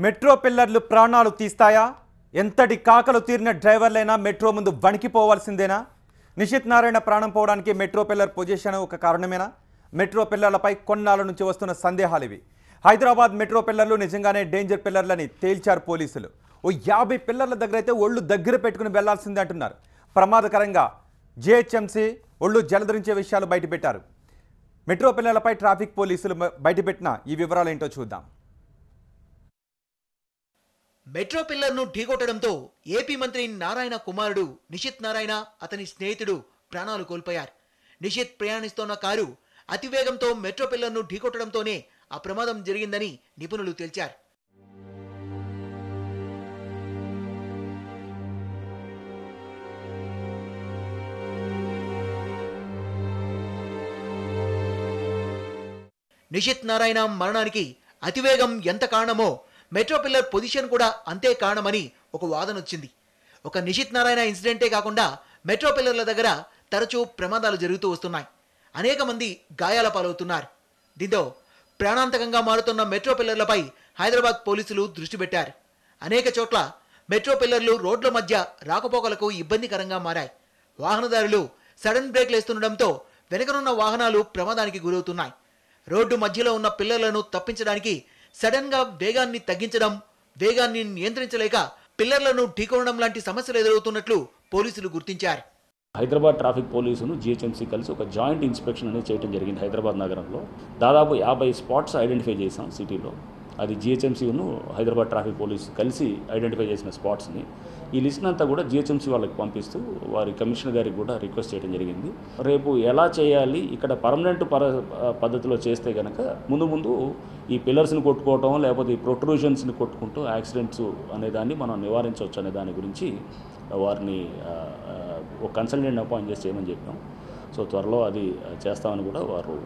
Metro పిల్లర్లు ప్రాణాలు తీస్తాయా? ఎంతటి కాకలు తీరిన డ్రైవర్లైనా మెట్రో ముందు వణికిపోవాల్సిందేనా? నిషిత్ నారాయణ ప్రాణం పోవడానికి మెట్రో పిల్లర్ పొజిషన్ ఒక కారణమేనా? మెట్రో పిల్లర్లపై కొన్నాళ్ళ నుంచి వస్తున్న సందేహాలు ఇవి. హైదరాబాద్ మెట్రో పిల్లర్లు నిజంగానే డేంజర్ పిల్లర్లని తేల్చారు పోలీసులు. ఓ 50 పిల్లర్ల దగ్గర అయితే ఒళ్ళు దగ్గర పెట్టుకుని వెళ్లాల్సిందే అంటున్నారు. ప్రమాదకరంగా జిహెచ్ఎంసీ ఒళ్ళు జలధరించే విషయాలు బయటపెట్టారు. మెట్రో పిల్లర్లపై ట్రాఫిక్ పోలీసులు బయటపెట్టిన ఈ వివరాలు ఏంటో చూద్దాం. మెట్రో పిల్లర్ను ఢీకొట్టడంతో ఏపీ మంత్రి నారాయణ కుమారుడు నిషిత్ నారాయణ అతని స్నేహితుడు ప్రాణాలు కోల్పోయారు. నిషిత్ ప్రయాణిస్తోన్న కారు అతివేగంతో మెట్రో పిల్లర్ను ఢీకొట్టడంతోనే ఆ ప్రమాదం జరిగిందని నిపుణులు తేల్చారు. నిషిత్ నారాయణ మరణానికి అతివేగం ఎంత కారణమో మెట్రో పిల్లర్ పొజిషన్ కూడా అంతే కారణమని ఒక వాదన వచ్చింది. ఒక నిషిత్ నారాయణ ఇన్సిడెంటే కాకుండా మెట్రో పిల్లర్ల దగ్గర తరచూ ప్రమాదాలు జరుగుతూ వస్తున్నాయి. అనేక మంది గాయాల పాలవుతున్నారు. దీంతో ప్రాణాంతకంగా మారుతున్న మెట్రో పిల్లర్లపై హైదరాబాద్ పోలీసులు దృష్టి పెట్టారు. అనేక చోట్ల మెట్రో పిల్లర్లు రోడ్ల మధ్య రాకపోకలకు ఇబ్బందికరంగా మారాయి. వాహనదారులు సడన్ బ్రేక్లు వేస్తుండటంతో వెనుకనున్న వాహనాలు ప్రమాదానికి గురవుతున్నాయి. రోడ్డు మధ్యలో ఉన్న పిల్లర్లను తప్పించడానికి సడన్ గా వేగాన్ని తగ్గించడం, వేగాన్ని నియంత్రించలేక పిల్లర్లను ఢీకొనడం లాంటి సమస్యలు ఎదురవుతున్నట్లు పోలీసులు గుర్తించారు. హైదరాబాద్ ట్రాఫిక్ పోలీసును జిహెచ్ఎంసీ కలిసి ఒక జాయింట్ ఇన్స్పెక్షన్ అనేది చేయడం జరిగింది. హైదరాబాద్ నగరంలో దాదాపు 50 స్పాట్స్ ఐడెంటిఫై చేసాం సిటీలో. అది జిహెచ్ఎంసీను హైదరాబాద్ ట్రాఫిక్ పోలీసు కలిసి ఐడెంటిఫై చేసిన స్పాట్స్ని ఈ లిస్ట్ అంతా కూడా జిహెచ్ఎంసీ వాళ్ళకి పంపిస్తూ వారి కమిషనర్ గారికి కూడా రిక్వెస్ట్ చేయడం జరిగింది. రేపు ఎలా చేయాలి, ఇక్కడ పర్మనెంట్ పద్ధతిలో చేస్తే కనుక ముందు ఈ పిల్లర్స్ని కొట్టుకోవటం లేకపోతే ఈ ప్రొట్రూషన్స్ని కొట్టుకుంటూ యాక్సిడెంట్స్ అనేదాన్ని మనం నివారించవచ్చు అనే దాని గురించి వారిని ఒక కన్సల్టెంట్ అపాయింట్ చేసి చేయమని చెప్పాం. సో త్వరలో అది చేస్తామని కూడా వారు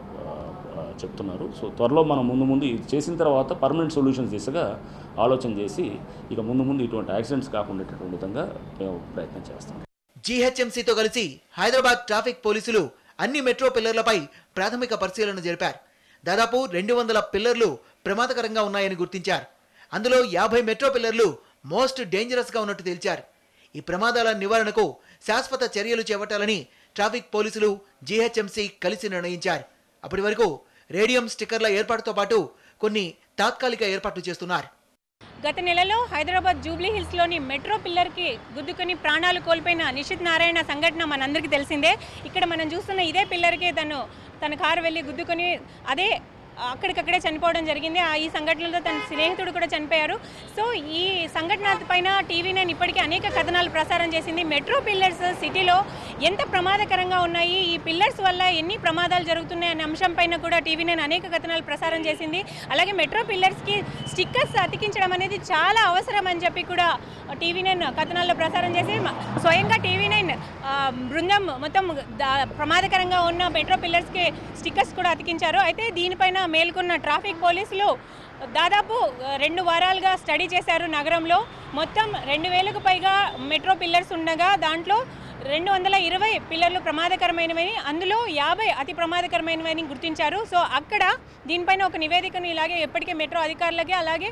చెప్తున్నారు. సో త్వరలో మనం ముందు ఇది చేసిన తర్వాత పర్మనెంట్ సొల్యూషన్స్ దిశగా ఆలోచన చేసి ఇక ముందు ఇటువంటి యాక్సిడెంట్స్ కాకుండా విధంగా మేము ప్రయత్నం చేస్తాం. జిహెచ్ఎంసీతో కలిసి హైదరాబాద్ ట్రాఫిక్ పోలీసులు అన్ని మెట్రో పిల్లర్లపై ప్రాథమిక పరిశీలన జరిపారు. దాదాపు 200 పిల్లర్లు ప్రమాదకరంగా ఉన్నాయని గుర్తించారు. అందులో 50 మెట్రో పిల్లర్లు మోస్ట్ డేంజరస్గా ఉన్నట్టు తేల్చారు. ఈ ప్రమాదాల నివారణకు శాశ్వత చర్యలు చేపట్టాలని ట్రాఫిక్ పోలీసులు జిహెచ్ఎంసీ కలిసి నిర్ణయించారు. అప్పటి వరకు రేడియం స్టిక్కర్ల ఏర్పాటుతో పాటు కొన్ని తాత్కాలిక ఏర్పాట్లు చేస్తున్నారు. గత నెలలో హైదరాబాద్ జూబ్లీ హిల్స్లోని మెట్రో పిల్లర్కి గుద్దుకొని ప్రాణాలు కోల్పోయిన నిషిత్ నారాయణ సంఘటన మనందరికీ తెలిసిందే. ఇక్కడ మనం చూస్తున్న ఇదే పిల్లర్కే తన కారు వెళ్ళి గుద్దుకొని అదే అక్కడికక్కడే చనిపోవడం జరిగింది. ఈ సంఘటనలో తన స్నేహితుడు కూడా చనిపోయారు. సో ఈ సంఘటన పైన టీవీ9 ఇప్పటికీ అనేక కథనాలు ప్రసారం చేసింది. మెట్రో పిల్లర్స్ సిటీలో ఎంత ప్రమాదకరంగా ఉన్నాయి, ఈ పిల్లర్స్ వల్ల ఎన్ని ప్రమాదాలు జరుగుతున్నాయి అనే అంశం పైన కూడా టీవీ9 అనేక కథనాలు ప్రసారం చేసింది. అలాగే మెట్రో పిల్లర్స్కి స్టిక్కర్స్ అతికించడం అనేది చాలా అవసరం అని చెప్పి కూడా టీవీ9 కథనాల్లో ప్రసారం చేసి స్వయంగా టీవీ9 బృందం మొత్తం ప్రమాదకరంగా ఉన్న మెట్రో పిల్లర్స్కి స్టిక్కర్స్ కూడా అతికించారు. అయితే దీనిపైన మేల్కొన్న ట్రాఫిక్ పోలీసులు దాదాపు 2 వారాలుగా స్టడీ చేశారు. నగరంలో మొత్తం 2000కు పైగా మెట్రో పిల్లర్స్ ఉండగా దాంట్లో 220 పిల్లర్లు ప్రమాదకరమైనవి, అందులో 50 అతి ప్రమాదకరమైనవని గుర్తించారు. సో అక్కడ దీనిపైన ఒక నివేదికను ఇలాగే ఎప్పటికే మెట్రో అధికారులకి అలాగే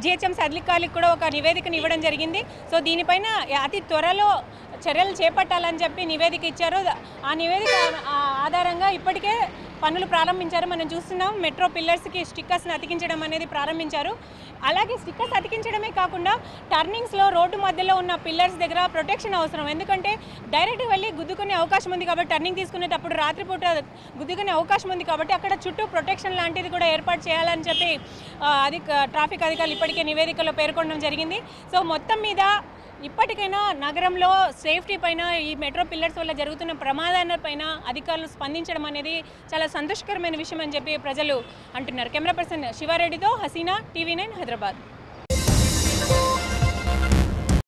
జిహెచ్ఎంసీ అధికారులకు కూడా ఒక నివేదికను ఇవ్వడం జరిగింది. సో దీనిపైన అతి త్వరలో చర్యలు చేపట్టాలని చెప్పి నివేదిక ఇచ్చారు. ఆ నివేదిక ఆధారంగా ఇప్పటికే పనులు ప్రారంభించారు. మనం చూస్తున్నాం మెట్రో పిల్లర్స్కి స్టిక్కర్స్ని అతికించడం అనేది ప్రారంభించారు. అలాగే స్టిక్కర్స్ అతికించడమే కాకుండా టర్నింగ్స్లో రోడ్డు మధ్యలో ఉన్న పిల్లర్స్ దగ్గర ప్రొటెక్షన్ అవసరం. ఎందుకంటే డైరెక్ట్ వెళ్ళి గుద్దుకునే అవకాశం ఉంది కాబట్టి, టర్నింగ్ తీసుకునేటప్పుడు రాత్రిపూట గుద్దుకునే అవకాశం ఉంది కాబట్టి అక్కడ చుట్టూ ప్రొటెక్షన్ లాంటిది కూడా ఏర్పాటు చేయాలని చెప్పి ట్రాఫిక్ అధికారులు ఇప్పటికే నివేదికలో పేర్కొనడం జరిగింది. సో మొత్తం మీద ఇప్పటికైనా నగరంలో సేఫ్టీ పైన ఈ మెట్రో పిల్లర్స్ వల్ల జరుగుతున్న ప్రమాదాలపైన అధికారులు స్పందించడం అనేది చాలా సంతోషకరమైన విషయం అని చెప్పి ప్రజలు అంటున్నారు. కెమెరా పర్సన్ శివారెడ్డితో హసీనా, టీవీ9 హైదరాబాద్.